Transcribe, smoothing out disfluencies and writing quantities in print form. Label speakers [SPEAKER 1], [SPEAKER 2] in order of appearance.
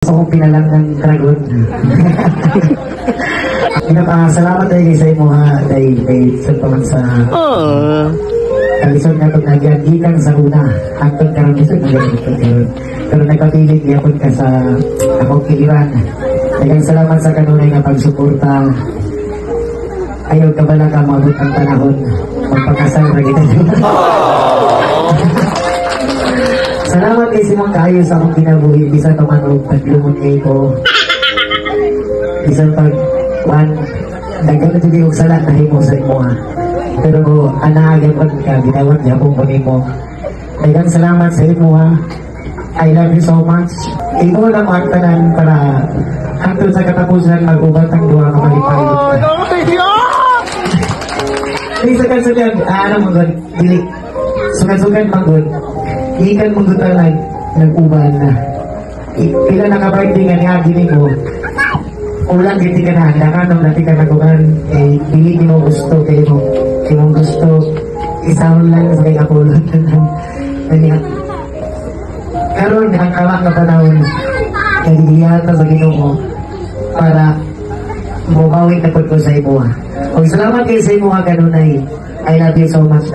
[SPEAKER 1] Gusto kong pinalang ng dragon. Salamat tayo sa imo ha. Dahil paman sa kalisod na itong nagyagikan sa una. Hanggang karoon isod na gano'n. Pero nagpapilig yapon ka sa akong kiliran. Dagang salamat sa kanunay na pagsuporta. Ayaw ka bala ka maabot ang panahon. Magpakasal na kita. Salamat kay Simang kaayo sa akong kinabuhi. Bisan naman o paglumon kayo ko. Bisan pag dagang na hindi kong salat na himo sa imo ha. Pero anaagyan ka, ginawat niya kung kunin mo. Dagang salamat sa imo ha. I love you so much. Ikaw lang ang tanan para hangtod sa katapusan mag-ubat ang duha ka malipay. Hindi sugan-sugan, ano mo gud, dili. Sugan-sugan magud. Ikan mo gud nag-uban na. Pila naka-birthday nga niya, dili mo. Ulang giti ka na, handa ka nung natin ka naguban. Dili mo gusto, kayo mo. Kung gusto, isahon lang sa kay kapulot. Karoon ang kawak na panahon nagigiyata sa Ginoo para mabawin na ko sa imo. Salamat kayo sa imo kanunay. I love you so much.